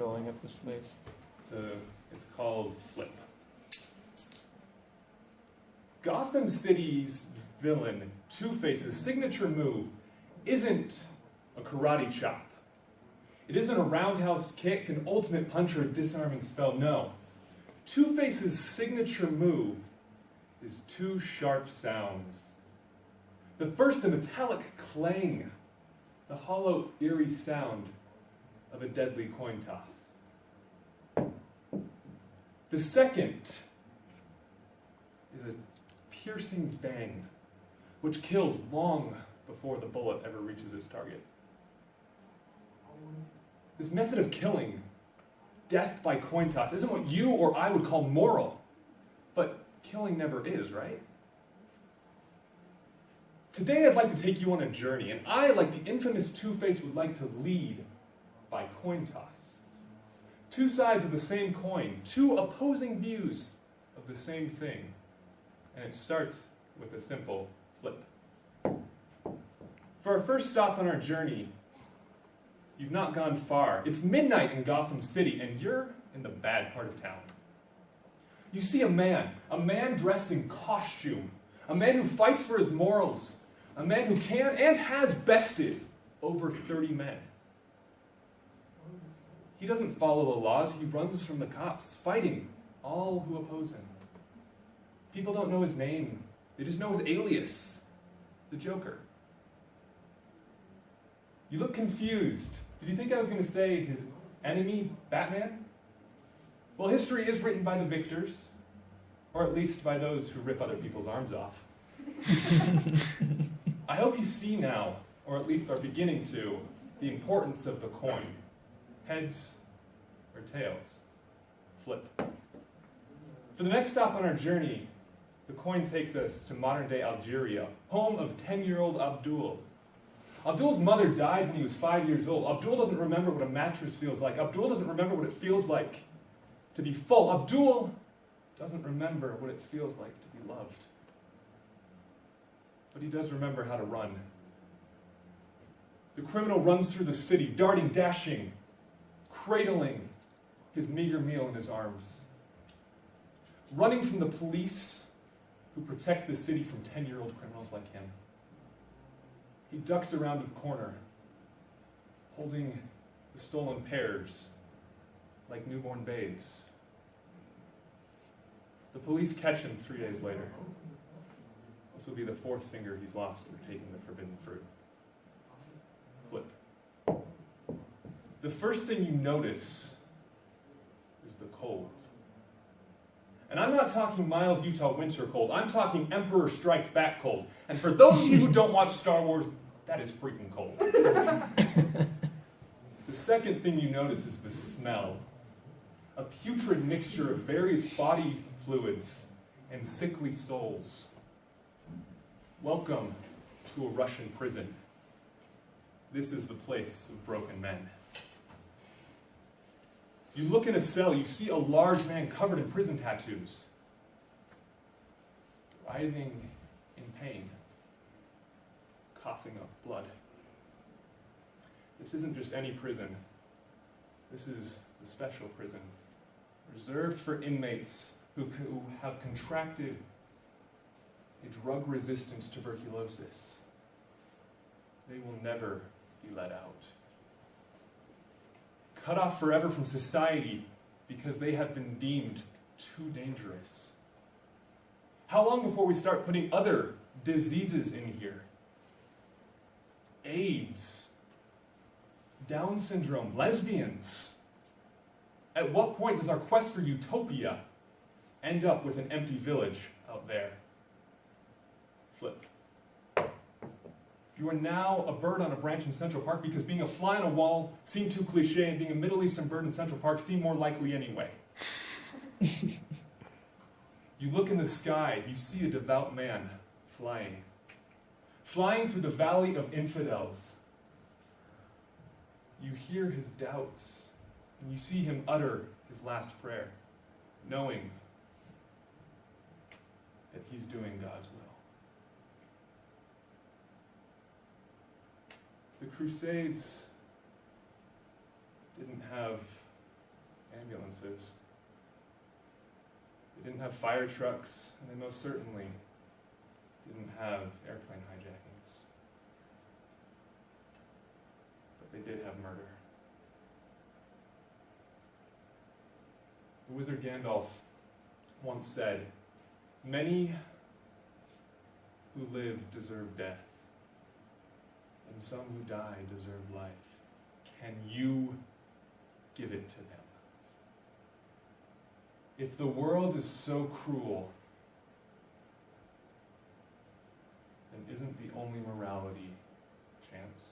going at this pace. It's called Flip. Gotham City's villain, Two-Face's signature move isn't a karate chop. It isn't a roundhouse kick, an ultimate punch, or a disarming spell. No. Two-Face's signature move is two sharp sounds. The first, a metallic clang, the hollow, eerie sound of a deadly coin toss. The second is a piercing bang, which kills long before the bullet ever reaches its target. This method of killing, death by coin toss, isn't what you or I would call moral, but killing never is, right? Today I'd like to take you on a journey, and I, like the infamous Two-Face, would like to lead by coin toss. Two sides of the same coin, two opposing views of the same thing, and it starts with a simple flip. For our first stop on our journey, you've not gone far. It's midnight in Gotham City, and you're in the bad part of town. You see a man dressed in costume, a man who fights for his morals, a man who can and has bested over 30 men. He doesn't follow the laws, he runs from the cops, fighting all who oppose him. People don't know his name, they just know his alias, the Joker. You look confused. Did you think I was going to say his enemy, Batman? Well, history is written by the victors, or at least by those who rip other people's arms off. I hope you see now, or at least are beginning to, the importance of the coin. Heads or tails. Flip. For the next stop on our journey, the coin takes us to modern-day Algeria, home of 10-year-old Abdul. Abdul's mother died when he was 5 years old. Abdul doesn't remember what a mattress feels like. Abdul doesn't remember what it feels like to be full. Abdul doesn't remember what it feels like to be loved. But he does remember how to run. The criminal runs through the city, darting, dashing, cradling his meager meal in his arms. Running from the police who protect the city from 10-year-old criminals like him. He ducks around a corner, holding the stolen pears like newborn babes. The police catch him 3 days later. This will be the fourth finger he's lost for taking the forbidden fruit. Flip. The first thing you notice is the cold. And I'm not talking mild Utah winter cold. I'm talking Emperor Strikes Back cold. And for those of you who don't watch Star Wars, that is freaking cold. The second thing you notice is the smell. A putrid mixture of various body fluids and sickly souls. Welcome to a Russian prison. This is the place of broken men. You look in a cell, you see a large man covered in prison tattoos, writhing in pain, coughing up blood. This isn't just any prison. This is the special prison, reserved for inmates who have contracted a drug-resistant tuberculosis. They will never be let out. Cut off forever from society because they have been deemed too dangerous. How long before we start putting other diseases in here? AIDS, Down syndrome, lesbians. At what point does our quest for utopia end up with an empty village out there? Flip. You are now a bird on a branch in Central Park because being a fly on a wall seemed too cliche and being a Middle Eastern bird in Central Park seemed more likely anyway. You look in the sky, you see a devout man flying. Flying through the valley of infidels. You hear his doubts, and you see him utter his last prayer, knowing that he's doing God's will. The Crusades didn't have ambulances. They didn't have fire trucks, and they most certainly didn't have airplane hijackings. But they did have murder. The wizard Gandalf once said, "Many who live deserve death, and some who die deserve life. Can you give it to them?" If the world is so cruel, then isn't the only morality chance?